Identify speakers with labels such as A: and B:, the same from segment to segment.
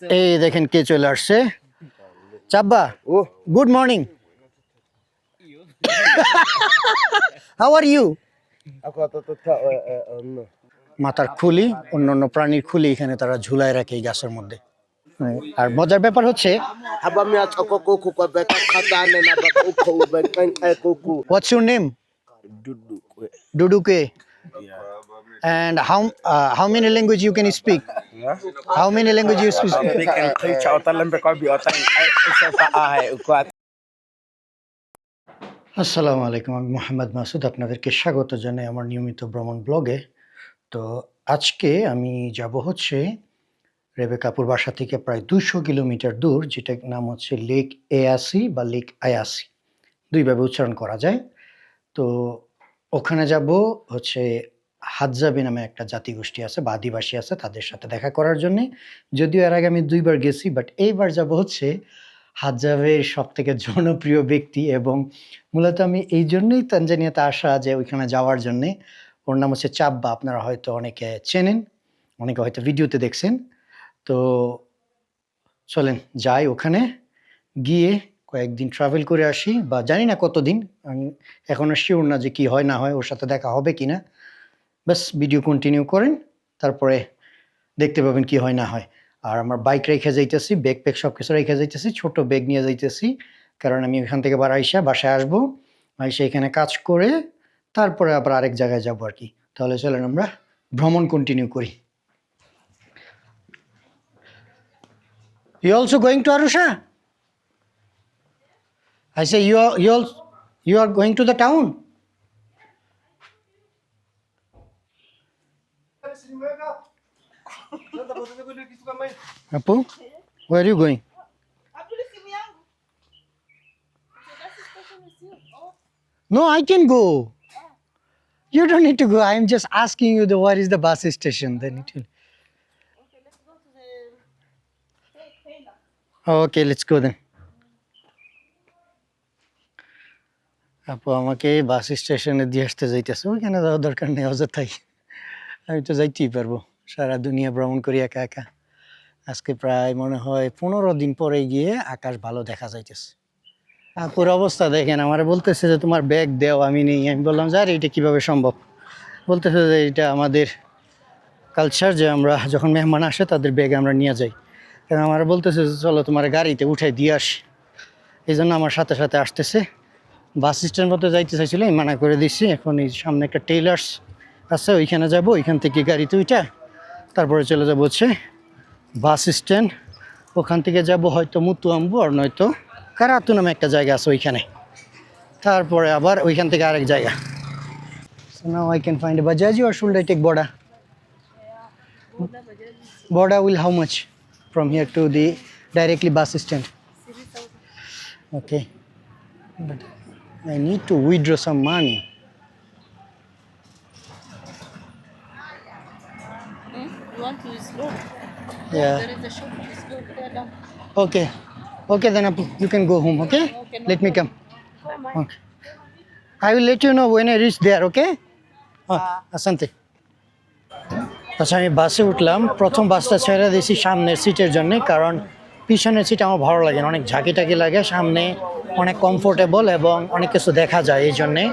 A: এই দেখেন কে চলে আসছে। চাব্বা, good morning. How are you? মাথার খুলি, অন্যান্য প্রাণীর খুলি এখানে তারা ঝুলায় রাখে এই গাছের মধ্যে। আর মজার ব্যাপার হচ্ছে, what's your name? Duduke. And how many language you can speak? How many language you speak? আসসালামু আলাইকুম, আমি মোহাম্মদ মাসুদ, আপনাদেরকে স্বাগত জানাই আমার নিয়মিত ভ্রমণ ব্লগে। তো আজকে আমি যাব হচ্ছে রেবেকাপুর বাসা থেকে প্রায় 200 কিলোমিটার দূর, যেটার নাম হচ্ছে লেক এয়াসি বা লেক আয়াসি, দুইভাবে উচ্চারণ করা যায়। তো ওখানে যাব হচ্ছে হাজ্জাবি নামে একটা জাতিগোষ্ঠী আছে বা আদিবাসী আছে, তাদের সাথে দেখা করার জন্যে। যদিও এর আগে আমি 2 বার গেছি, বাট এইবার যাব হচ্ছে হাজ্জাবের সবথেকে জনপ্রিয় ব্যক্তি, এবং মূলত আমি এই জন্যই তানজানিয়াতে আসা যে ওইখানে যাওয়ার জন্যে। ওর নাম হচ্ছে চাব্বা, আপনারা হয়তো অনেকে চেনেন, অনেকে হয়তো ভিডিওতে দেখছেন। তো চলেন যাই ওখানে, গিয়ে কয়েকদিন ট্রাভেল করে আসি, বা জানি না কতদিন, আমি এখনও শিওর না যে কি হয় না হয়, ওর সাথে দেখা হবে কি না। ব্যাস ভিডিও কন্টিনিউ করেন, তারপরে দেখতে পাবেন কি হয় না হয়। আর আমার বাইক রেখে যাইতেছি, ব্যাগ প্যাক সব কিছু রেখে যাইতেছি, ছোট ব্যাগ নিয়ে যাইতেছি, কারণ আমি এখান থেকে বাসায় আসবো, আইসা এখানে কাজ করে তারপরে আবার আরেক জায়গায় যাবো আর কি। তাহলে চলেন আমরা ভ্রমণ কন্টিনিউ করি। You also going to Arusha? I say you are going to the town? Apu, where are you going? No, I can go. You don't need to go. I am just asking you where is the bus station. Then it will. Okay, let's go then. আপু আমাকে বাস স্টেশনে দিয়ে আসতে যাইতেছে, ওইখানে যাওয়ার দরকার নেই, অযথাই। আমি তো যাইতেই পারবো, সারা দুনিয়া ভ্রমণ করি একা একা। আজকে প্রায় মনে হয় 15 দিন পরে গিয়ে আকাশ ভালো দেখা যাইতেছে। আপুর অবস্থা দেখেন, আমার বলতেছে যে তোমার ব্যাগ দেও, আমি নেই। আমি বললাম যে আরে এটা কীভাবে সম্ভব? বলতেছে যে এটা আমাদের কালচার, যে আমরা যখন মেহমান আসে তাদের ব্যাগ আমরা নিয়ে যাই। কারণ আমার বলতেছে যে চলো তোমার গাড়িতে উঠাই দিয়ে আসি, এই জন্য আমার সাথে সাথে আসতেছে। বাস স্ট্যান্ড মতো যাইতে চাইছিল, আমি মানা করে দিচ্ছি। এখন এই সামনে একটা টেইলার্স আছে, ওইখানে যাব, ওইখান থেকে গাড়িতে উঠা তারপরে চলে যাবো হচ্ছে বাস স্ট্যান্ড। ওখান থেকে যাব হয়তো মুতুয়াম্বু, আর নয়তো কারাতু নামে একটা জায়গা আছে ওইখানে, তারপরে আবার ওইখান থেকে আরেক জায়গা। So now I can find a Bajaj, or should I take Boda? Boda will how much from here to the directly bus stand? Okay, but I need to withdraw some money.
B: You want to slow?
A: Yeah.
B: There is a shop to slow there down.
A: Okay. Okay, then Apu, you can go home, okay?
B: Okay, no
A: Let me come.
B: Come on.
A: Okay. I will let you know when I reach there, okay? Asante. আচ্ছা, আমি বাসে উঠলাম। প্রথম বাসটা ছেড়ে দিয়েছি সামনের সিটের জন্য, কারণ পিছনের সিট আমার ভালো লাগে না, অনেক ঝাঁকি টাকি লাগে। সামনে অনেক কমফোর্টেবল এবং অনেক কিছু দেখা যায় এই জন্যে।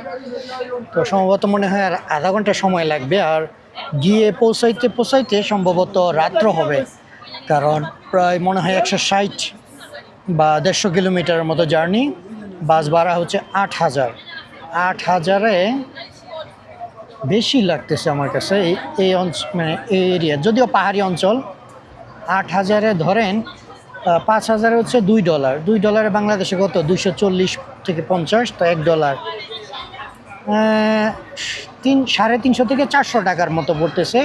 A: তো সম্ভবত মনে হয় আর আধা ঘন্টা সময় লাগবে, আর গিয়ে পৌঁছাইতে সম্ভবত রাত্র হবে, কারণ প্রায় মনে হয় 160 বা 150 কিলোমিটারের মতো জার্নি। বাস ভাড়া হচ্ছে 8,000। 8,000-এ বেশি লাগতেছে আমার কাছে এই অঞ্চল, মানে এই এরিয়া, যদিও পাহাড়ি অঞ্চল। 8,000-এ ধরেন 5,000 হচ্ছে $2। $2 বাংলাদেশে কত? 240 থেকে 50, তো $1 350 থেকে 400 টাকার মতো পড়তেছে।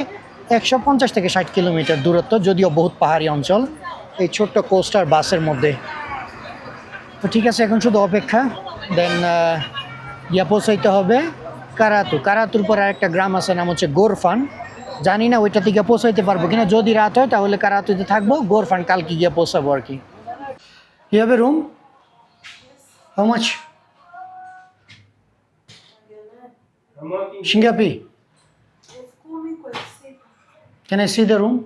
A: 150 থেকে 60 কিলোমিটার দূরত্ব, যদিও বহুত পাহাড়ি অঞ্চল এই ছোট্ট কোস্টার বাসের মধ্যে। তো ঠিক আছে, এখন শুধু অপেক্ষা। দেন পৌঁছাইতে হবে কারাতুর পরে আরেকটা গ্রাম আছে, নাম হচ্ছে গোরফান। জানি না ওইটা থেকে পৌঁছাইতে পারবো কিনা, যদি রাত হয় তাহলে কারাতুতে থাকবো, গোরফান কালকে গিয়ে পৌঁছাবো আর কি। You have a room? How much? Shingapi? Can I see the room?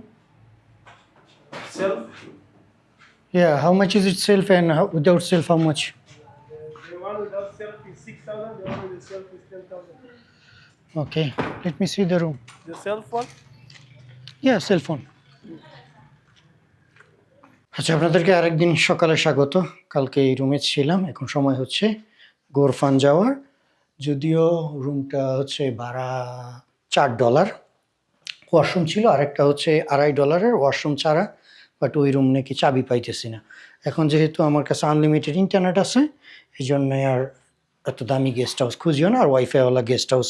C: Self?
A: Yeah, how much is itself and without self how much?
C: The one without self is 6,000. The one with the self is 10,000.
A: Okay, let me see the room.
C: The self one?
A: Yeah, cell phone. আচ্ছা, আপনাদেরকে আরেকদিন সকালে স্বাগত। কালকে এই রুমে ছিলাম, এখন সময় হচ্ছে গোরফান যাওয়ার। যদিও রুমটা হচ্ছে ভাড়া $4, ওয়াশরুম ছিল, আরেকটা হচ্ছে $2.5 ওয়াশরুম ছাড়া, বাট ওই রুম নাকি চাবি পাইতেছি না। এখন যেহেতু আমার কাছে আনলিমিটেড ইন্টারনেট আছে, এই জন্যে আর এত দামি গেস্ট হাউস খুঁজিও না, আর ওয়াইফাইওয়ালা গেস্ট হাউস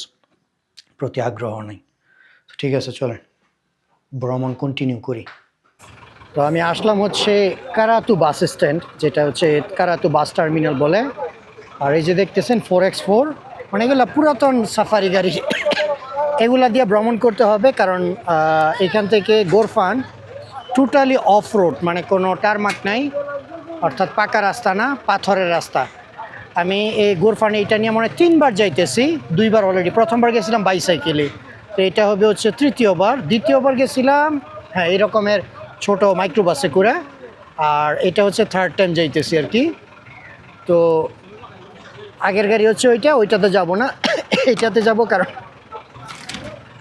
A: প্রতি আগ্রহ নেই। তো ঠিক আছে, চলেন ভ্রমণ কন্টিনিউ করি। তো আমি আসলাম হচ্ছে কারাতু বাস স্ট্যান্ড, যেটা হচ্ছে কারাতু বাস টার্মিনাল বলে। আর এই যে দেখতেছেন 4x4, মানে এগুলো পুরাতন সাফারি গাড়ি, এগুলা দিয়ে ভ্রমণ করতে হবে, কারণ এখান থেকে গোরফান টোটালি অফ রোড, মানে কোনো টারমাক নাই, অর্থাৎ পাকা রাস্তা না, পাথরের রাস্তা। আমি এই গোরফানে এটা নিয়ে মনে হয় 3বার যাইতেছি, 2বার অলরেডি। প্রথমবার গেছিলাম বাইসাইকেলে, তো এটা হবে হচ্ছে 3য় বার। দ্বিতীয়বার গেছিলাম হ্যাঁ এরকমের ছোট মাইক্রোবাসে করে, আর এটা হচ্ছে 3rd টাইম যাইতেছি আর কি। তো আগের গাড়ি হচ্ছে ওইটাতে যাব না, এইটাতে যাব, কারণ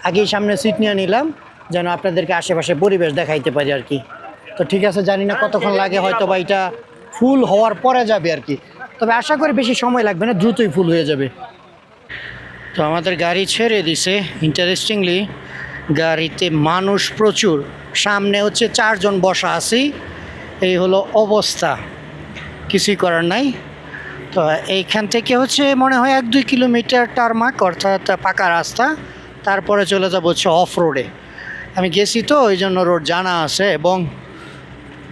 A: আগেই সামনে সিট নিয়ে নিলাম যেন আপনাদেরকে আশেপাশে পরিবেশ দেখাইতে পারি আর কি। তো ঠিক আছে, জানি না কতক্ষণ লাগে, হয়তো বা এটা ফুল হওয়ার পরে যাবে আর কি, তবে আশা করি বেশি সময় লাগবে না, দ্রুতই ফুল হয়ে যাবে। তো আমাদের গাড়ি ছেড়ে দিছে। ইন্টারেস্টিংলি গাড়িতে মানুষ প্রচুর, সামনে হচ্ছে 4 জন বসা আছি, এই হলো অবস্থা, কিছুই করার নাই। তো এইখান থেকে হচ্ছে মনে হয় 1-2 কিলোমিটার টারমাক, অর্থাৎ পাকা রাস্তা, তারপরে চলে যাবো হচ্ছে অফ রোডে। আমি গেছি তো ওই জন্য রোড জানা আছে, এবং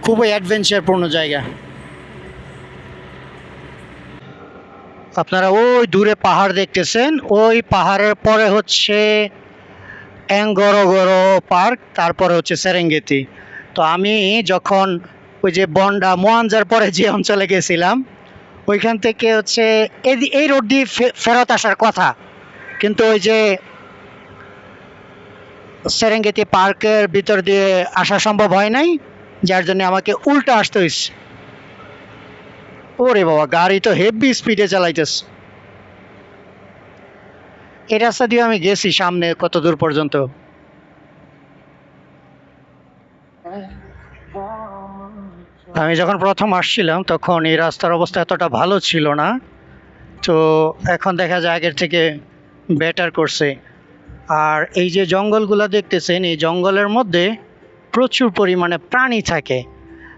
A: খুবই অ্যাডভেঞ্চারপূর্ণ জায়গা। আপনারা ওই দূরে পাহাড় দেখতেছেন, ওই পাহাড়ের পরে হচ্ছে এঙ্গরোগোরো পার্ক, তারপরে হচ্ছে সেরেঙ্গেতি। তো আমি যখন ওই যে বন্ডা মোয়াঞ্জার পরে যে অঞ্চলে গেছিলাম, ওইখান থেকে হচ্ছে এই রোড দিয়ে ফেরত আসার কথা, কিন্তু ওই যে সেরেঙ্গেতি পার্কের ভিতর দিয়ে আসা সম্ভব হয় নাই, যার জন্য আমাকে উল্টা আসতে হয়েছে। ওরে বাবা, গাড়ি তো হেভি স্পিডে চালাইতেছে। এই রাস্তা দিয়ে আমি গেছি সামনে কত দূর পর্যন্ত। আমি যখন প্রথম আসছিলাম তখন এই রাস্তার অবস্থা এতটা ভালো ছিল না, তো এখন দেখা যায় আগের থেকে বেটার করছে। আর এই যে জঙ্গলগুলো দেখতেছেন, এই জঙ্গলের মধ্যে প্রচুর পরিমাণে প্রাণী থাকে,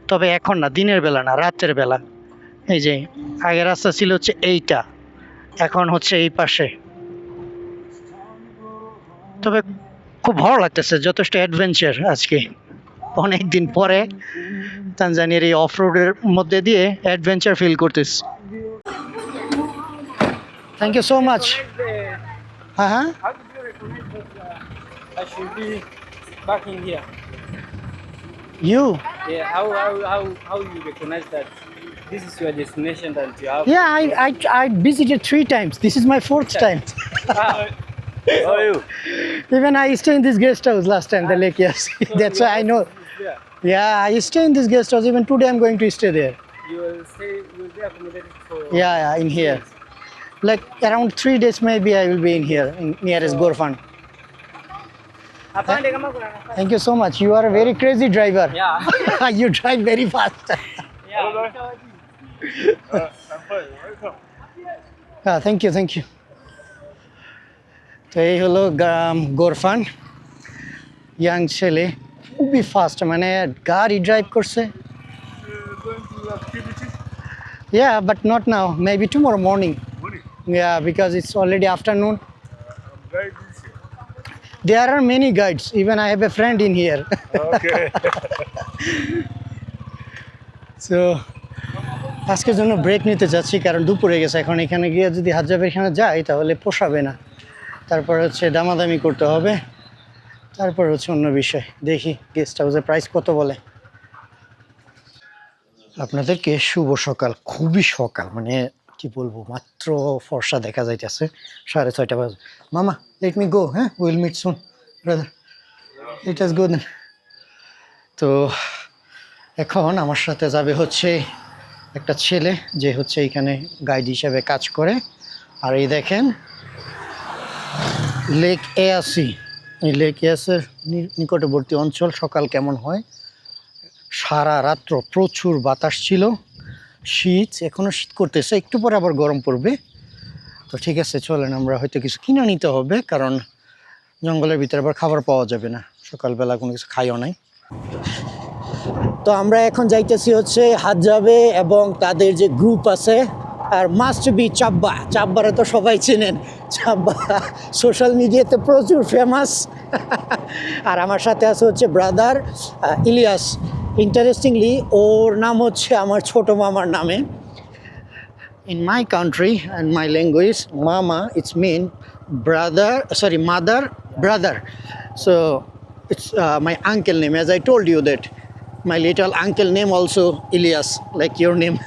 A: তবে এখন না, দিনের বেলা না, রাতের বেলা। এই যে আগের রাস্তা ছিল হচ্ছে এইটা, এখন হচ্ছে এই পাশে। তবে খুব ভালো লাগতেছে, যথেষ্ট অ্যাডভেঞ্চার আজকে, অনেক দিন পরে তানজানিয়ার এই অফ রোডের মধ্যে দিয়ে অ্যাডভেঞ্চার ফিল করতেছি। Thank you so much. হ্যাঁ হ্যাঁ,
C: How did you recognize that I should be parking here?
A: You
C: How you recognize that this is your destination that you have?
A: I visited 3 times. This is my 4th time.
C: How are you?
A: Even I stay in this guest house last time, the lake, yes. That's why I know.
C: Yeah.
A: Yeah, I stay in this guest house. Even today I'm going to stay there.
C: You will be accommodated for.
A: Yeah, in here. Like around 3 days maybe I will be in here, in nearest Gorfan. Thank you so much. You are a very crazy driver.
C: Yeah.
A: You drive very fast.
C: I'm fine. Welcome.
A: Thank you. তো এই হলো গোরফান, young ছেলে, খুবই fast, মানে গাড়ি drive করছে।
C: Going to activities?
A: Yeah, but not now. Maybe tomorrow morning.
C: Morning.
A: Yeah, because it's already afternoon.
C: I'm very busy.
A: There are many guides. Even I have a friend in here.
C: Okay.
A: So আজকের জন্য break নিতে যাচ্ছি, কারণ দুপুরে গেছে। এখন এখানে গিয়ে যদি হাজাবের এখানে যাই তাহলে পোষাবে না, তারপর হচ্ছে দামাদামি করতে হবে, তারপর হচ্ছে অন্য বিষয়। দেখি গেস্ট হাউসের প্রাইস কত বলে। আপনাদেরকে শুভ সকাল, খুবই সকাল, মানে কি বলবো, মাত্র ফর্সা দেখা যাইতেছে, 6:30 বাজে। মামা, লেট মি গো, হ্যাঁ, will meet soon brother, let us go then. তো এখন আমার সাথে যাবে হচ্ছে একটা ছেলে যে হচ্ছে এখানে গাইড হিসেবে কাজ করে। আর এই দেখেন লেক এয়াসি, এই লেক এয়াসের নিকটবর্তী অঞ্চল সকাল কেমন হয়। সারা রাত্র প্রচুর বাতাস ছিল, শীত, এখনও শীত করতেছে, একটু পরে আবার গরম পড়বে। তো ঠিক আছে, চলেন আমরা হয়তো কিছু কিনে নিতে হবে, কারণ জঙ্গলের ভিতরে আবার খাবার পাওয়া যাবে না, সকালবেলা কোনো কিছু খাইও নাই। তো আমরা এখন যাইতেছি হচ্ছে হাজাবে এবং তাদের যে গ্রুপ আছে, আর মাস্ট বি চাব্বা। চাব্বারে তো সবাই চেনেন, চাব্বা সোশ্যাল মিডিয়াতে প্রচুর ফেমাস। আর আমার সাথে আছে হচ্ছে ব্রাদার ইলিয়াস। ইন্টারেস্টিংলি ওর নাম হচ্ছে আমার ছোট মামার নামে। In my country and my language, mama it's mean brother, sorry, mother, brother. So it's my uncle name, as I told you that my little uncle name also Ilyas, like your name.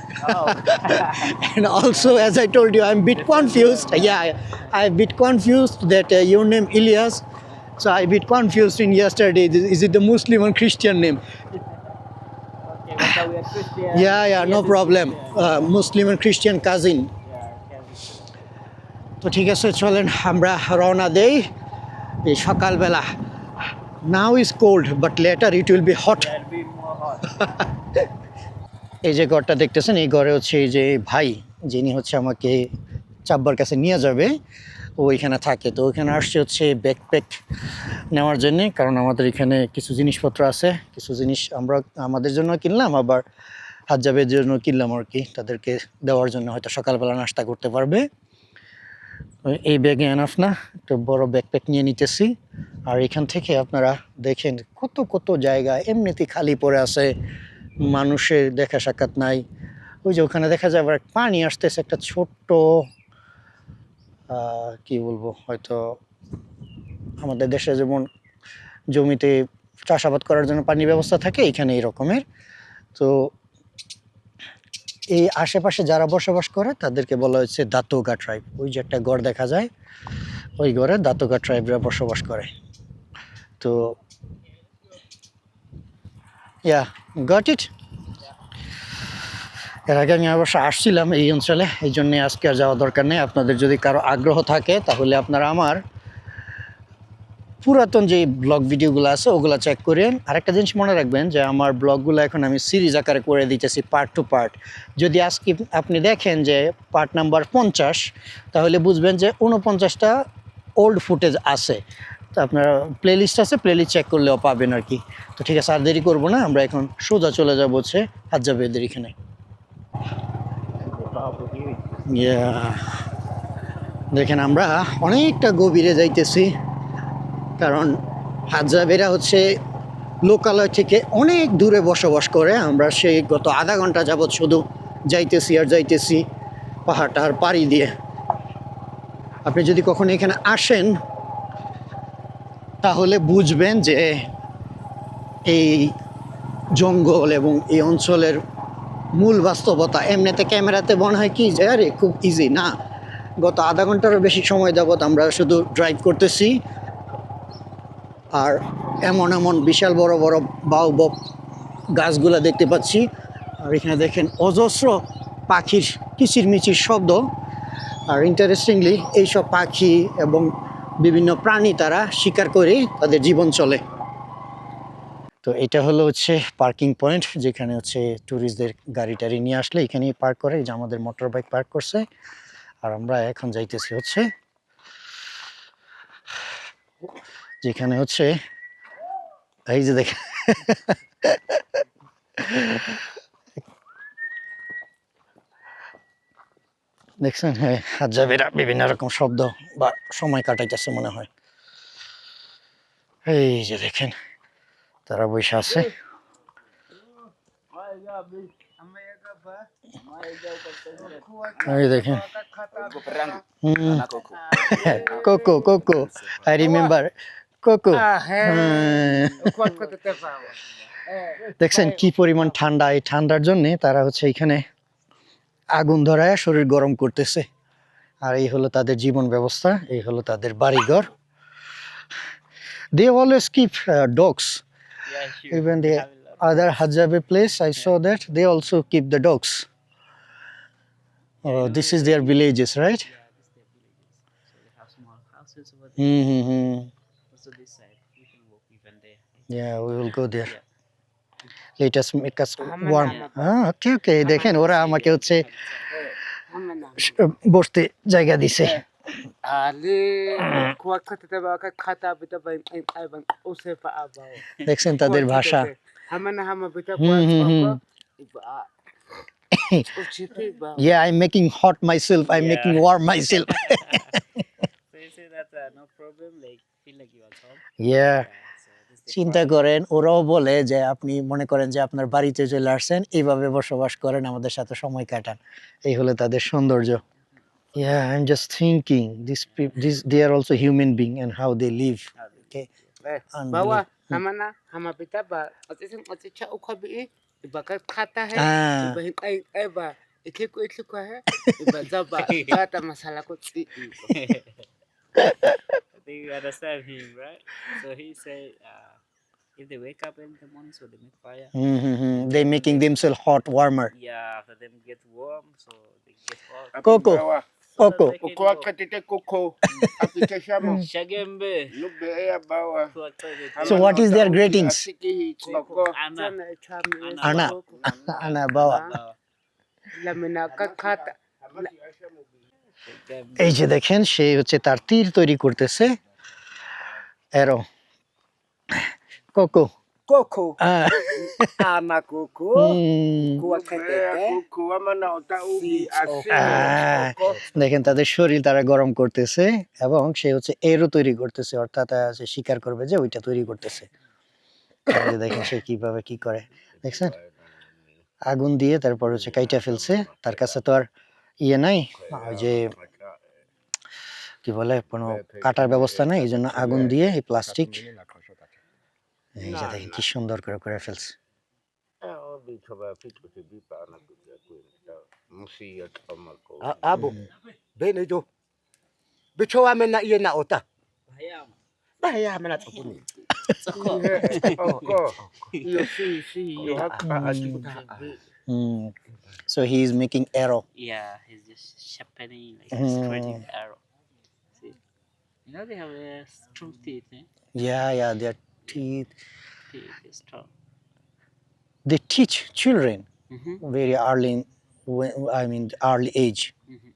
A: And also, as I told you, I'm a bit confused. Yeah, I'm a bit confused that your name Ilyas. So I bit confused in yesterday. Is it the Muslim or Christian name?
C: Okay, but we are Christian.
A: Yeah, no problem. Muslim and Christian cousin. তো ঠিক আছে, চলেন আমরা রওনা দেই এই সকালবেলা। Now is cold but later it will be hot.
C: That'll be more hot.
A: এই যে ঘরটা দেখতেছেন, এই ঘরে হচ্ছে এই যে ভাই যিনি হচ্ছে আমাকে চাব্বার কাছে নিয়ে যাবে, ও এখানে থাকে। তো ওইখানে আসছে হচ্ছে ব্যাকপ্যাক নেওয়ার জন্যে, কারণ আমাদের এখানে কিছু জিনিসপত্র আছে, কিছু জিনিস আমরা আমাদের জন্য কিনলাম, আবার হাজাবের জন্য কিনলাম আর কি, তাদেরকে দেওয়ার জন্য, হয়তো সকালবেলা নাস্তা করতে পারবে। এই ব্যাগে এনাফ না, একটু বড় ব্যাকপ্যাক নিয়ে নিতেছি। আর এখান থেকে আপনারা দেখেন কত কত জায়গা এমনিতেই খালি পড়ে আছে, মানুষের দেখা সাক্ষাৎ নাই। ওই যে ওখানে দেখা যায় আবার পানি আসতেছে, একটা ছোট্ট কি বলবো, হয়তো আমাদের দেশে যেমন জমিতে চাষাবাদ করার জন্য পানির ব্যবস্থা থাকে, এখানে এই রকমের। তো এই আশেপাশে যারা বসবাস করে তাদেরকে বলা হচ্ছে দাতোগা ট্রাইব। ওই যে একটা গড় দেখা যায়, ওই গড়ে দাতোগা ট্রাইবরা বসবাস করে। তো ইয়া গট ইট। এর আগে আমি অবশ্য আসছিলাম এই অঞ্চলে, এই জন্যে আজকে আর যাওয়া দরকার নেই। আপনাদের যদি কারো আগ্রহ থাকে তাহলে আপনারা আমার পুরাতন যে ব্লগ ভিডিওগুলো আছে ওগুলো চেক করেন। আরেকটা জিনিস মনে রাখবেন যে আমার ব্লগগুলো এখন আমি সিরিজ আকারে করে দিতেছি, পার্ট টু পার্ট। যদি আজকে আপনি দেখেন যে পার্ট নাম্বার 50, তাহলে বুঝবেন যে 49টা ওল্ড ফুটেজ আছে। তো আপনারা প্লেলিস্ট আছে, প্লেলিস্ট চেক করলেও পাবেন আর কি। তো ঠিক আছে, আর দেরি করবো না, আমরা এখন সোজা চলে যাবো হচ্ছে হাজাবেদের এখানে। দেখেন আমরা অনেকটা গভীরে যাইতেছি, কারণ হাজাবেরা হচ্ছে লোকালয় থেকে অনেক দূরে বসবাস করে। আমরা সেই গত আধা ঘন্টা যাবৎ শুধু যাইতেছি আর যাইতেছি পাহাড়টা আর পাড়ি দিয়ে। আপনি যদি কখনো এখানে আসেন তাহলে বুঝবেন যে এই জঙ্গল এবং এই অঞ্চলের মূল বাস্তবতা। এমনিতে ক্যামেরাতে মনে হয় কি যে আরে খুব ইজি, না। গত আধা ঘন্টারও বেশি সময় যাবৎ আমরা শুধু ড্রাইভ করতেছি, আর এমন এমন বিশাল বড় বড় বাউবক গাছগুলা দেখতে পাচ্ছি। আর এখানে দেখেন অজস্র পাখির কিচিরমিচির শব্দ। আর ইন্টারেস্টিংলি এইসব পাখি এবং বিভিন্ন প্রাণী তারা শিকার করে তাদের জীবন চলে। তো এটা হলো হচ্ছে পার্কিং পয়েন্ট, যেখানে হচ্ছে ট্যুরিস্টদের গাড়ি টাড়ি নিয়ে আসলে এখানেই পার্ক করে। এই যে আমাদের মোটর বাইক পার্ক করছে, আর আমরা এখন যাইতেছি হচ্ছে যেখানে হচ্ছে এই যে দেখেন দেখছেন, হ্যাঁ, হাজাবেরা বিভিন্ন রকম শব্দ বা সময় কাটাইতেছে মনে হয়। এই যে দেখেন তারা বসে আছে। এই দেখেন cocoa cocoa, I remember cocoa. দেখছেন কি পরিমাণ ঠান্ডা, এই ঠান্ডার জন্য তারা হচ্ছে এখানে আগুন ধরায় শরীর গরম করতেছে। আর এই হলো তাদের জীবন ব্যবস্থা, এই হলো তাদের বাড়িঘর। They always keep dogs.
C: Yeah, sure.
A: Even they,
C: Have a lot.
A: other Hajabe place, I saw that they also keep the dogs. Oh, this is their villages, right?
C: Yeah, this is their villages. So they have small houses over there.
A: Mm-hmm.
C: Also this side, we can walk even there.
A: Yeah, we will go there.
C: Yeah.
A: Let us make us
B: Hamana,
A: warm.
B: hamana.
A: Okay, okay. দেখেন ওরা আমাকে হচ্ছে বসতে জায়গা দিছে।
D: Ali kuat kata tahu akan kata beta bain bang usai pa abau.
A: দেখছেন তাদের ভাষা।
D: Hamana hama beta
A: Hmm,
D: kuat
A: hmm, hmm.
D: apa? Iba. Uciti ba.
A: Yeah, I'm making hot myself. I'm
C: Yeah.
A: making warm myself.
C: So you say that no problem, like feel like you are at home.
A: Yeah.
C: So this is the
A: চিন্তা করেন ওরাও বলে যে আপনি মনে করেন যে আপনার বাড়িতে চলে আসছেন এইভাবে বসবাস করেন আমাদের সাথে সময় কাটান এই হলো তাদের সৌন্দর্য yeah I'm just thinking this they are also human being and how they live okay
D: Bawa hamana hama beta ba. Atising aticha ukabi iba kata hai.
A: Ah.
D: Iba hin ba. Ikiko hai. Iba zaba kata masala ko ti.
C: I think you understand him, right? So he said, if they wake up in the morning, so they make fire.
A: they making themselves hot warmer
C: Yeah, after them get warm, so they get hot.
A: Coco
D: Bawa.
C: So that
A: Coco.
C: they can
D: Kuat
C: walk.
D: kata te koko. Apita shamo.
C: Shagembe.
D: Look be ya bawa.
A: So what is their greetings?
D: Koko.
C: Ana.
A: Ana. Ana bawa
D: Lamina kata.
A: এই যে দেখেন সে হচ্ছে তার তীর তৈরি করতেছে arrow cocoa
D: Koko.
A: Ah.
D: Ama koko. Kuat kata te. Koko amana ota ubi
A: দেখেন তাদের শরীর তারা গরম করতেছে এবং সে হচ্ছে এরও তৈরি করতেছে অর্থাৎ সে শিকার করবে যে ওইটা তৈরি করতেছে এই যে দেখেন সে কিভাবে কি করে দেখছেন আগুন দিয়ে তারপর হচ্ছে কাইটা ফেলছে তার কাছে তো আর ইয়ে নাই ওই যে কি বলে কোনো কাটার ব্যবস্থা নাই এই জন্য আগুন দিয়ে এই প্লাস্টিক এই যে দেখেন কি সুন্দর করে করে ফেলছে
D: Abo. Bene jo. Bicho amena iye na ota.
C: Hayam.
D: Bahaya amena tsukuni. Oko. Yo si yo haka ajuta.
A: So he is making arrow
C: Yeah, he's just sharpening, like
A: Mm.
C: straightening the arrow. See, you know they have strong teeth, eh?
A: yeah their teeth
C: Teeth is strong.
A: they teach children
C: Mm-hmm.
A: very early I mean early age
C: Mm-hmm.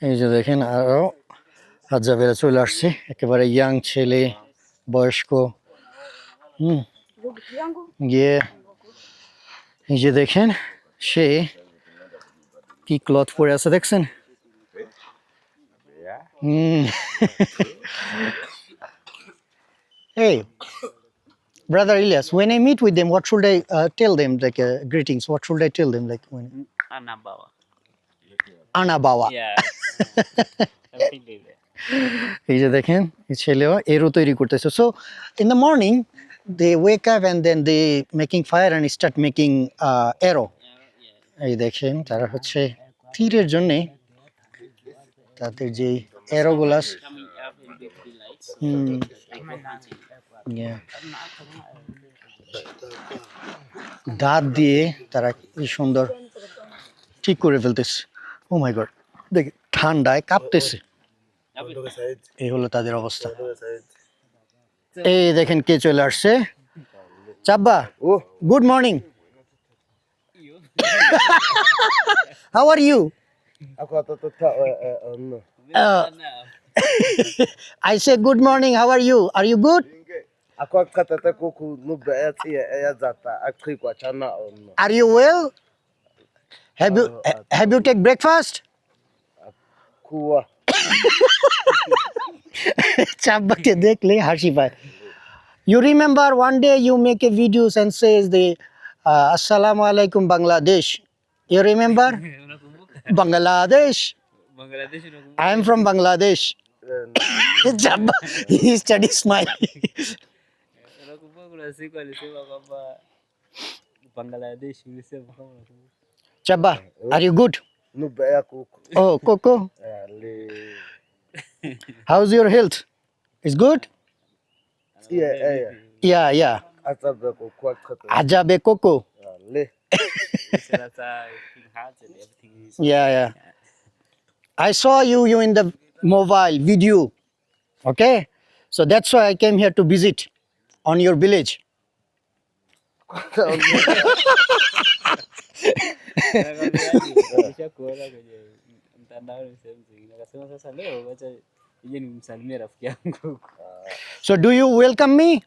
A: এই যে দেখেন আরো হাজাবেরা চলে আসছে একেবারে young ছেলে বয়স্ক গিয়ে এই যে দেখেন সে কি ক্লথ পরে আছে দেখছেন Hey brother Ilyas when I meet with them what should I tell them like greetings what should I tell them like when
C: Anabawa.
A: Anabawa
C: Yeah. Something like that.
A: এই যে দেখেন এই ছেলেও এরও তৈরি করতেছে so in the morning they wake up and then they making fire and start making arrow
C: Yeah.
A: এই দেখেন তারা হচ্ছে তীরের জন্যে তাদের যে এরোগুলা
C: Coming up in big lights.
A: দাঁত দিয়ে তারা কি সুন্দর ঠিক করে ফেলতেছে ও মাই গড দেখ ঠান্ডায় কাঁপতেছে এই হলো তাদের অবস্থা এই দেখেন কে চলে আসছে চাব্বা good morning how are you
D: Ako to no.
A: I say good morning how are you good
D: Ako kata te kuku no be ya zata akri kwa chana no.
A: are you well have you take breakfast
D: Kuwa.
A: চাব্বাকে দেখলে হাসি পায় you remember one day you make a videos and says the assalamu alaikum Bangladesh you remember Bangladesh
C: Bangladesh.
A: I am from Bangladesh Chabba he study smile
C: Unakumbuka siku alisema kwamba Bangladesh ulisema kama unakumbuka.
A: Chabba are you good
D: No be ya kuku.
A: oh Coco
D: Le.
A: how's your health is good
D: Yeah.
A: yeah Ajabe Coco.
C: So that's everything hard and everything is.
A: Yeah. I saw you in the mobile video. Okay, so that's why I came here to visit on your village.
C: Nishakuona kwenye mtandao ni sehemu zingine. Akasema sasa leo wacha nije nimsalimie rafiki yangu.
A: So do you welcome me?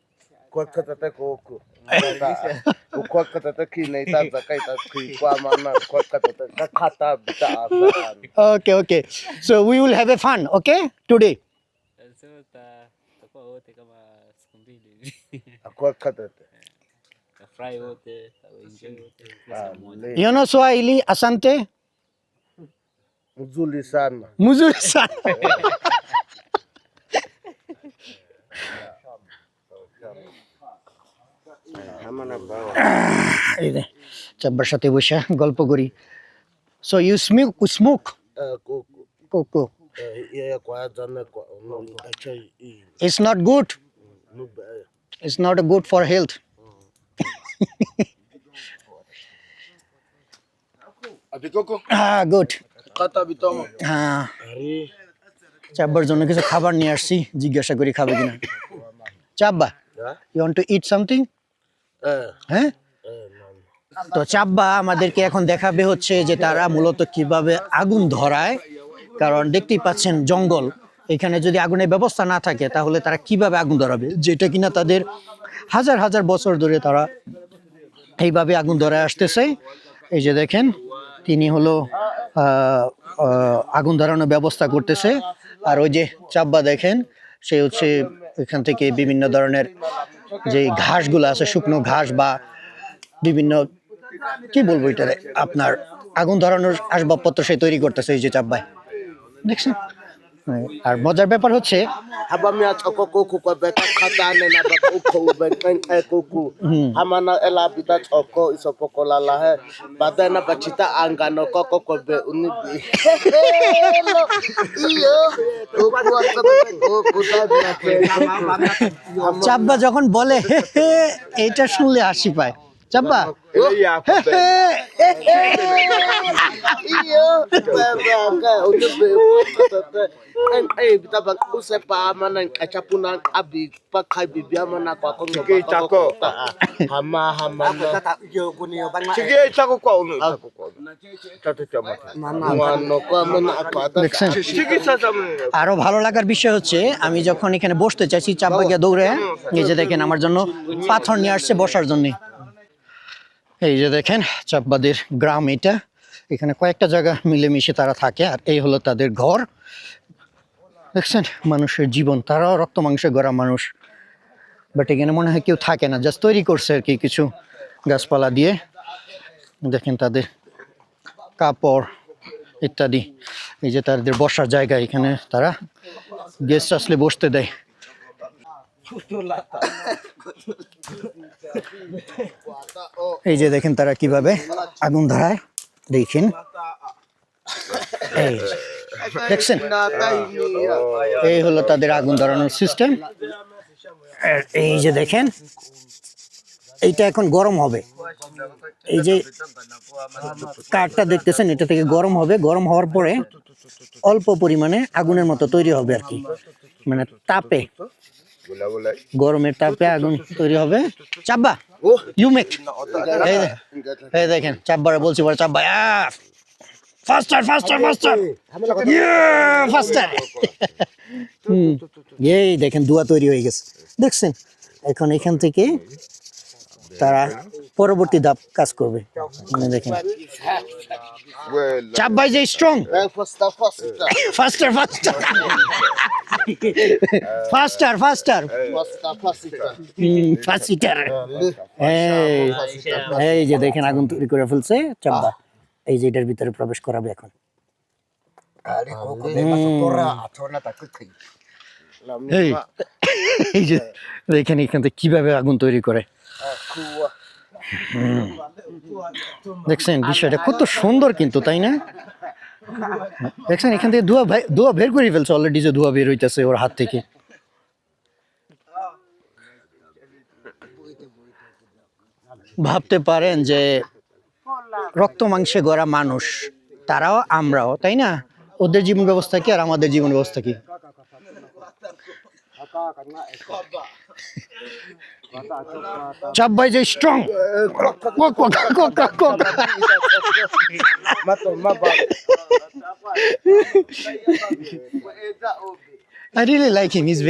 A: Okay. So we will have a fun, okay? Today.
C: Sasa tutakuwa wote kama siku mbili hivi. Tafurahi wote, enjoy wote kwa pamoja.
A: You know Swahili, asante?
E: Mzuri sana.
A: Mzuri sana. এই যে চাব্বার সাথে বসে গল্প করি। So you smoke? Coco. It's not good. It's not good for health. Good. হ্যাঁ, চাব্বার জন্য কিছু খাবার নিয়ে আসছি, জিজ্ঞাসা করি খাবে কিনা। চাব্বা, you want to eat something? হ্যাঁ, তো চাব্বা আমাদেরকে এখন দেখাবে হচ্ছে যে তারা মূলত কিভাবে আগুন ধরায়, কারণ দেখতেই পাচ্ছেন জঙ্গল, এখানে যদি আগুনের ব্যবস্থা না থাকে তাহলে তারা কিভাবে আগুন ধরাবে, যেটা কিনা তাদের হাজার হাজার বছর ধরে তারা এইভাবে আগুন ধরায় আসতেছে। এই যে দেখেন তিনি হলো আগুন ধরানোর ব্যবস্থা করতেছে, আর ওই যে চাব্বা দেখেন সে হচ্ছে এখান থেকে বিভিন্ন ধরনের যে ঘাসগুলো আছে, শুকনো ঘাস বা বিভিন্ন কি বলবো এটা আপনার আগুন ধরানোর আসবাবপত্র সে তৈরি করতেছে এই যে চাব্বায়, দেখছেন। আর মজার ব্যাপার হচ্ছে চাব্বা যখন বলে এইটা শুনলে হাসি পায়। চাব্বা আরো ভালো লাগার বিষয় হচ্ছে আমি যখন এখানে বসতে চাইছি চাব্বা গিয়ে দৌড়ে এই যে দেখেন আমার জন্য পাথর নিয়ে আসছে বসার জন্য। এই যে দেখেন চাব্বাদের গ্রাম, এটা এখানে কয়েকটা জায়গা মিলেমিশে তারা থাকে, আর এই হলো তাদের ঘর। দেখছেন মানুষের জীবন, তারাও রক্ত মাংসে গড়া মানুষ, বাট এখানে মনে হয় কেউ থাকে না, জাস্ট তৈরি করছে আর কি কিছু গাছপালা দিয়ে। দেখেন তাদের কাপড় ইত্যাদি, এই যে তাদের বসার জায়গা, এখানে তারা গেস্ট আসলে বসতে দেয়। এই যে দেখেন তারা কিভাবে আগুন ধরায়, দেখেন এই দেখছেন, এই হলো তাদের আগুন ধরানোর সিস্টেম। এই যে দেখেন এইটা এখন গরম হবে, এই যে কাঠটা দেখতেছেন এটা থেকে গরম হবে, গরম হওয়ার পরে অল্প পরিমাণে আগুনের মতো তৈরি হবে আর কি, মানে তাপে, গরমের তাপে আগুন তৈরি হবে। চাব্বা ইউ মেক, এই দেখেন চাব্বারে বলছি বলে চাব্বা ফাস্টার ফাস্টার ফাস্টার ফাস্টার, এই দেখেন ধোঁয়া তৈরি হয়ে গেছে, দেখছেন। এখন এখান থেকে তারা পরবর্তী ধাপ কাজ করবে, মানে দেখেন চাব্বা ইজ স্ট্রং, ফাস্টার ফাস্টার ফাস্টার ফাস্টার ফাস্টার। এই যে দেখেন আগুন তৈরি করে ফেলছে চাব্বা, এই যে এটার ভিতরে প্রবেশ করাবে এখন। এই যে দেখেন এখান থেকে কিভাবে আগুন তৈরি করে, দেখছেন বিষয়টা কত সুন্দর কিন্তু, তাই না? দেখছেন এখান থেকে ধোঁয়া বের করে ফেলছে অলরেডি, যে ধোঁয়া বের হইতেছে ওর হাত থেকে। ভাবতে পারেন যে রক্ত মাংসে গড়া মানুষ, তারাও আমরাও, তাই না? ওদের জীবন ব্যবস্থা কি আর আমাদের জীবন ব্যবস্থা কি? চাপ ভাই যে strong. I really like him. He's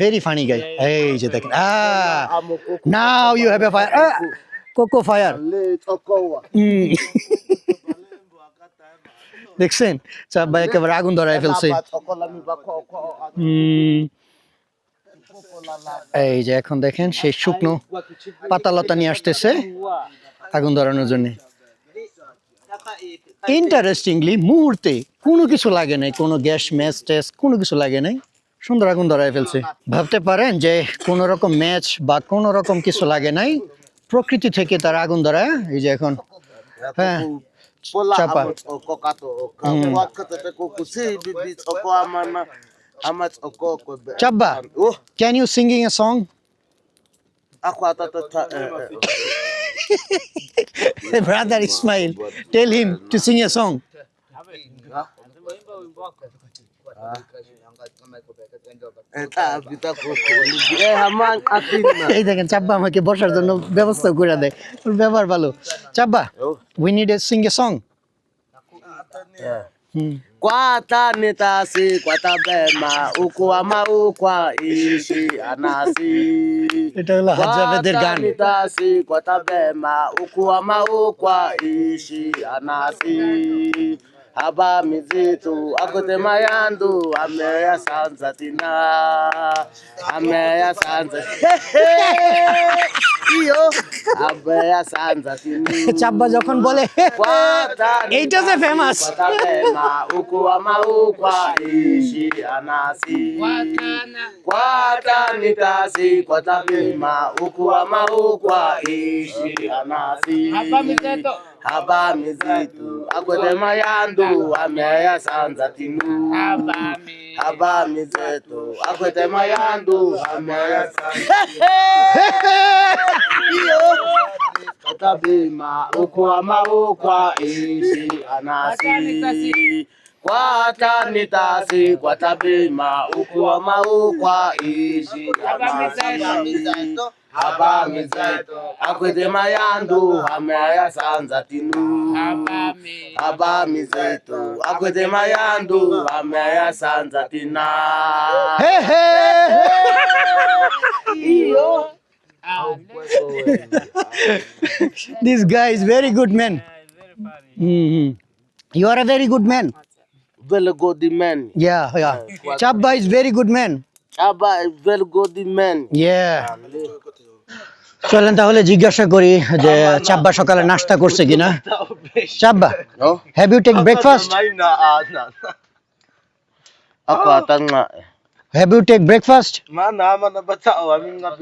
A: very funny guy. Hey, je dekhen. Now you have a fire. Coco fire. Mm. দেখছেন চাপ ভাই একেবারে আগুন ধরায় ফেলছে। এই যে এখন দেখেন সেই শুকনো পাতালতা নিয়ে আসতেছে আগুন ধরানোর জন্য। ইন্টারেস্টিংলি মুহূর্তে কোনো কিছু লাগে নাই, কোনো গ্যাস ম্যাচ ট্যাচ কোনো কিছু লাগে নাই, সুন্দর আগুন ধরায় ফেলছে। ভাবতে পারেন যে কোনো রকম ম্যাচ বা কোনো রকম কিছু লাগে নাই, প্রকৃতি থেকে তার আগুন ধরায়। এই যে এখন হ্যাঁ চাপা। Chabba, can you singing a song? Brother Ismail, tell him to sing a song. এই দেখেন চাব্বা আমাকে বসার জন্য ব্যবস্থা করে দেয়, ওর ব্যবহার ভালো। চাব্বা, we need to sing a song.
E: Kwata nitasi kwata bema ukuama ukwa ishi anasi.
A: এটা হলো হাজাবেদের
E: Kwata
A: গান।
E: nitasi kwata bema ukuama ukwa ishi anasi. Haba mizitu akote mayandu ameya sanza tina ameya sanza iyo ameya sanza tini.
A: চাব্বা যখন বলে এইটা যে famous.
E: Ukuama ukwa ishi anasi. Kwata nitasi kwata bema ukuama ukwa ishi anasi. Haba mizitu akwete mayandu ameya sanza tinu. Haba mizitu akwete mayandu ameya sanza iyo kwata bema ukuama ukwa ishi anasi. Kwata nitasi kwata bema ukuama ukwa ishi anasi. Haba mizeto akwete mayandu ameya sanza tinu. Haba mizeto akwete mayandu ameya sanza tina. Iyo.
A: This guy is very good man.
C: Very funny.
A: You are a very good man.
E: Very good man.
A: Yeah. Chabba is very good man.
E: Chaba is very good man.
A: Yeah. চলেন তাহলে জিজ্ঞাসা করি যে চাব্বা সকালে নাস্তা করছে কিনা। চাব্বা, have you take breakfast?
E: Ako atanga.
A: Have you take breakfast?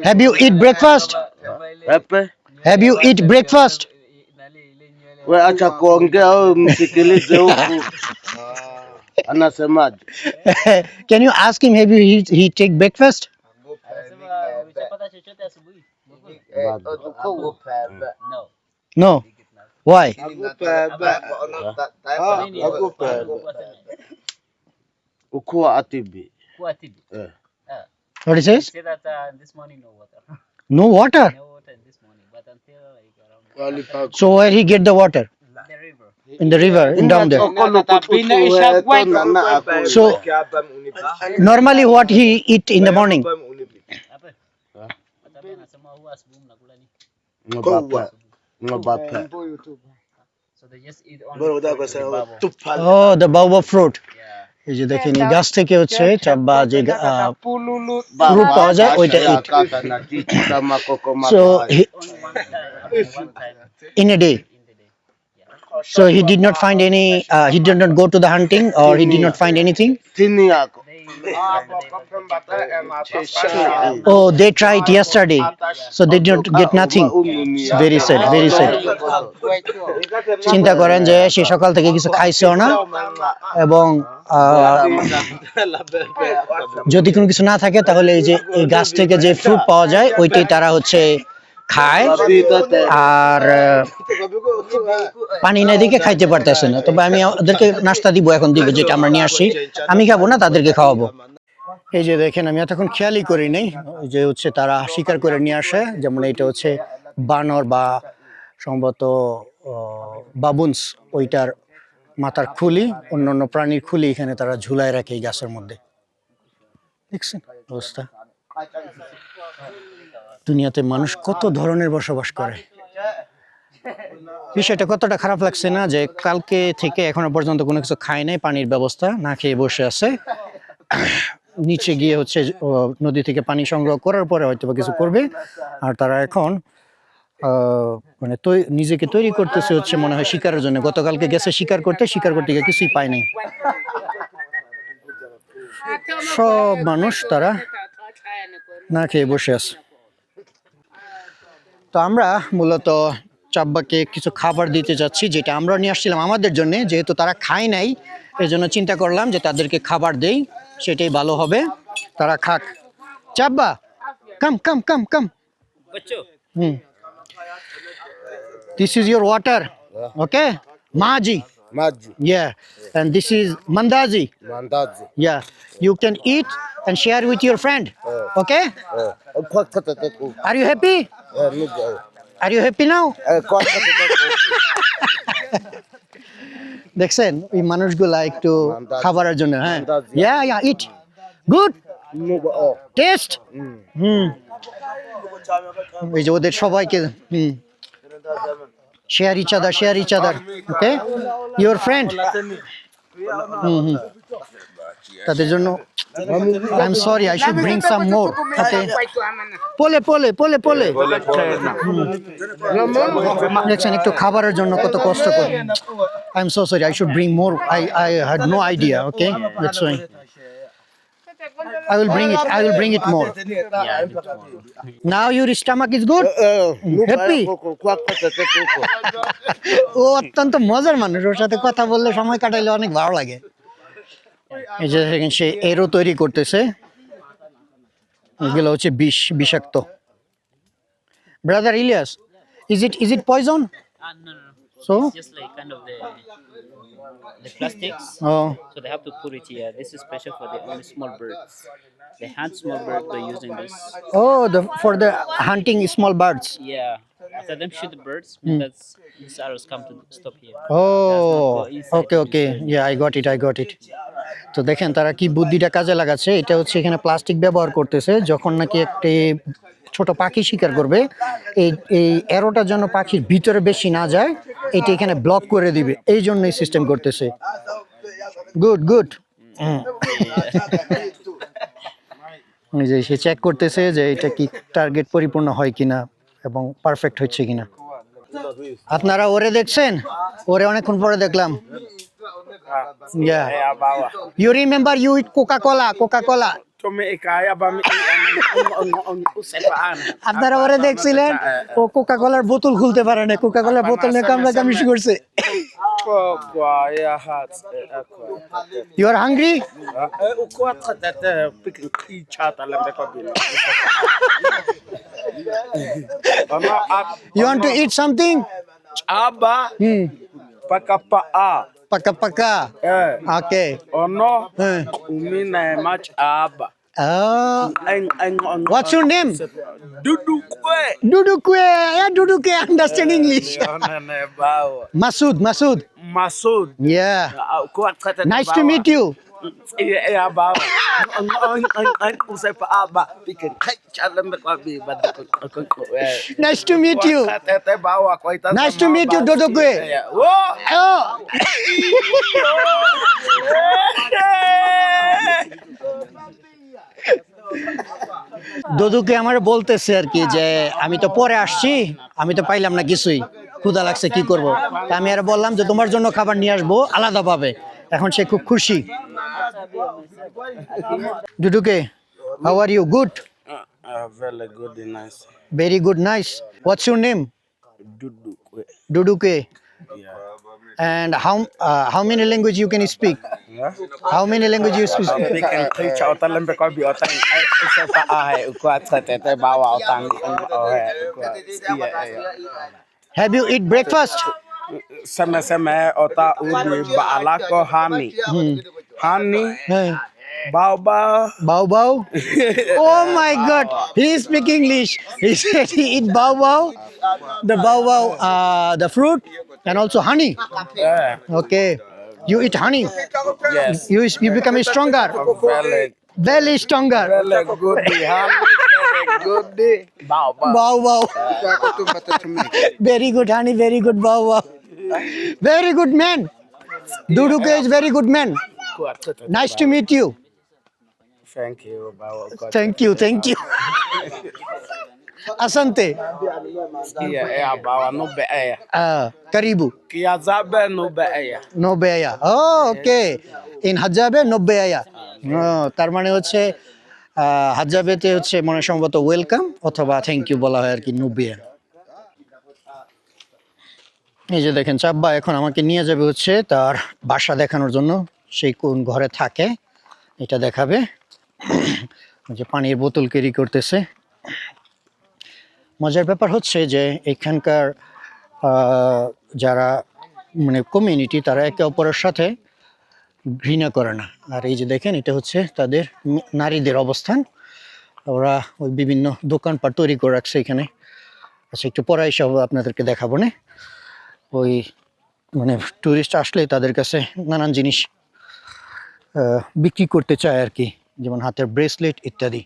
A: Have you eat breakfast?
E: Pepe.
A: Have you eat breakfast?
E: We acha kuongea au msikilize huku. Anasemaje?
A: Can you ask him have you he take breakfast? No. Why?
E: Ukuwa atibi.
A: What he says?
C: Say that this morning no water.
A: No water.
C: No water in this morning, but until like around
A: So where he get the water?
C: the river.
A: In the river, in down there. So normally what he eat in the morning?
C: Apa? Tapi nasema huwa asubuhi mnakula nini?
E: Ngobape.
C: So they just eat only
A: Oh, the baobab fruit.
C: yeah.
A: এই যে দেখেন এই গাছ থেকে হচ্ছে চাব্বা যে fruit পাওয়া যায় ওইটা ইট। So
C: One time
A: in a day.
C: in the day.
A: So he did not find any. He did not go to the hunting, or he did not find anything.
E: Tini yako.
A: Oh, they tried yesterday, so they did not get nothing. Very sad, very sad. চিন্তা করেন যে সে সকাল থেকে কিছু খাইছেও না, এবং যদি কোনো কিছু না থাকে তাহলে এই যে এই গাছ থেকে যে ফ্রুট পাওয়া যায় ওইটাই তারা হচ্ছে খায়
E: Babi tete.
A: আর পানি না দিকে খাইতে পারতেছে না। তবে আমি ওদেরকে নাস্তা দিব, এখন দিব, যেটা আমরা নিয়ে আসছি। আমি খাবো না, তাদেরকে খাওয়াবো। এই যে দেখেন, আমি এতক্ষণ খেয়ালই করি নাই যে হচ্ছে তারা শিকার করে নিয়ে আসে। যেমন এটা হচ্ছে বানর বা সম্ভবত বাবুন্স, ওইটার মাথার খুলি, অন্যান্য প্রাণীর খুলি এখানে তারা ঝুলায় রাখে এই গাছের মধ্যে। দেখছেন অবস্থা? দুনিয়াতে মানুষ কত ধরনের বসবাস করে। বিষয়টা কতটা খারাপ লাগছে না, যে কালকে থেকে এখনো পর্যন্ত কোনো কিছু খায় নাই, পানির ব্যবস্থা না খেয়ে বসে আছে। নিচে গিয়ে হচ্ছে নদী থেকে পানি সংগ্রহ করার পরে হয়তো বা কিছু করবে। আর তারা এখন মানে নিজেকে তৈরি করতেছে হচ্ছে মনে হয় শিকারের জন্য। গতকালকে গেছে শিকার করতে গিয়ে কিছুই পায় নাই। সব মানুষ তারা না খেয়ে বসে আছে। তো আমরা মূলত চাব্বাকে কিছু খাবার দিতে যাচ্ছি, যেটা আমরা নিয়ে আসছিলাম আমাদের জন্য। যেহেতু তারা খায় নাই, এই জন্য চিন্তা করলাম যে তাদেরকে খাবার দেই, সেটাই ভালো হবে, তারা খাক। চাব্বা, কাম কাম কাম কাম।
C: Bacho.
A: This is your water, okay? Maji,
E: Maji.
A: yeah. And this is mandazi,
E: Mandazi.
A: yeah. You can eat and share with your friend, okay?
E: Kwa tete ku.
A: Are you happy?
E: Nuga.
A: Are you happy now?
E: Kwa tete ku.
A: দেখছেন ওই মানুষগুলা একটু খাবারের জন্য, হ্যাঁ, yeah it good
E: Nuga.
A: Taste. এই যে ওদের সবাইকে share each other, okay, your friend. তাদের জন্য I am sorry, I should bring some more, okay. পোলে দেখছেন একটু খাবারের জন্য কত কষ্ট করে। I am so sorry, I should bring more, I had no idea, okay, that's why. I will bring it more. Now your stomach is good? Happy?
E: Kwa tete ku.
A: ও অত্যন্ত মজার মানুষ, ওর সাথে কথা বললে সময় কাটাইলে অনেক ভালো লাগে। এই যে দেখেন সে এরো তৈরি করতেছে, এগুলো হচ্ছে বিষাক্ত। Brother Ilias, is it poison?
C: No.
A: So?
C: It's just like kind of the plastics.
A: Oh,
C: So they have to put it here. This is special for the only small birds. They hunt small birds by using this.
A: for the hunting small birds.
C: Yeah. After them shoot the birds, that's these arrows come to stop here.
A: Oh, okay. Yeah, I got it. তো দেখেন তারা কি বুদ্ধিটা কাজে লাগাচ্ছে। এটা হচ্ছে এখানে প্লাস্টিক ব্যবহার করতেছে, যখন নাকি একটি ছোট পাখি শিকার করবে, এই অ্যারোটা যেন পাখির ভিতরে বেশি না যায়, এটা এখানে ব্লক করে দিবে, এই জন্যই সিস্টেম করতেছে। গুড। এই যে সে চেক করতেছে যে এটা কি টার্গেট পরিপূর্ণ হয় কিনা এবং পারফেক্ট হচ্ছে কিনা। আপনারা ওরে দেখছেন? ওরে অনেকক্ষণ পরে দেখলাম। Yeah. You remember you eat Coca-Cola? আপনারা ওরে দেখছিলেন, ও কোকা-কোলার বোতল খুলতে পারে না, কোকা-কোলার বোতল নিয়ে কামড়াকামড়ি করছে। You are hungry? You want to eat something?
F: Aba
A: Paka. Okay.
F: ono umina match aba.
A: What's your name?
F: Dudukwe.
A: Dudukwe. Yeah, Dudukwe. Understand English. Masood. Yeah. Nice to meet you.
F: Iya bawa. Usai pa aba. Bikin chalam ko bi badako.
A: Nice to meet you.
F: Tete bawa ko ita.
A: Nice to meet you, Dudukwe. Oh. দদুকে আমার বলতেছে আর কি যে আমি তো পরে আসছি, আমি তো পাইলাম না কিছুই, ক্ষুধা লাগছে, কি করব। আমি আর বললাম যে তোমার জন্য খাবার নিয়ে আসবো আলাদাভাবে। এখন সে খুব খুশি। দুদুকে, how are you? Good?
F: Very good and nice.
A: Very good, nice. What's your name?
F: Dudukwe.
A: Duduke.
F: Yeah.
A: And how many language you can speak?
F: Yeah.
A: How many languages you speak?
F: Bikin kricha otan lembe ko bi otan usai pa ai ko atete bawa otan
A: Have you eat breakfast?
F: sama ota ubi baala ko hani. Hani
A: Hey.
F: bao
A: Bao bao. Oh my God, he speak English. He said he eat bao bao, the fruit, and also honey.
F: Yeah.
A: Okay, you eat honey.
F: Yes.
A: You become stronger, very stronger.
F: Very good hani. Very good bao
A: Bao bao. Very good honey, very good bao bao. Very good man. Duduke is very good man. Nice to meet you.
F: Thank you bao.
A: Thank you. Asante.
F: Iya bawa no be
A: Karibu.
F: Kia zabe no be
A: Nobeya. Oh, okay. In হাজাবে নব্বেয়া। তার মানে হচ্ছে হাজাবেতে হচ্ছে মনে সম্ভবত welcome অথবা thank you বলা হয় আর কি নব্বেয়া। এই যে দেখেন চাব্বা এখন আমাকে নিয়ে যাবে হচ্ছে তার বাসা দেখানোর জন্য, সেই কোন ঘরে থাকে এটা দেখাবে। ওই যে পানির বোতল ক্যারি করতেছে। মজার ব্যাপার হচ্ছে যে এখানকার যারা মানে কমিউনিটি তারা একে অপরের সাথে ঘৃণা করে না। আর এই যে দেখেন এটা হচ্ছে তাদের নারীদের অবস্থান, ওরা ওই বিভিন্ন দোকানপাট তৈরি করে রাখছে এখানে। আচ্ছা একটু পরে সব আপনাদেরকে দেখাবো না, ওই মানে ট্যুরিস্ট আসলে তাদের কাছে নানান জিনিস বিক্রি করতে চায় আর কি, যেমন হাতের ব্রেসলেট ইত্যাদি।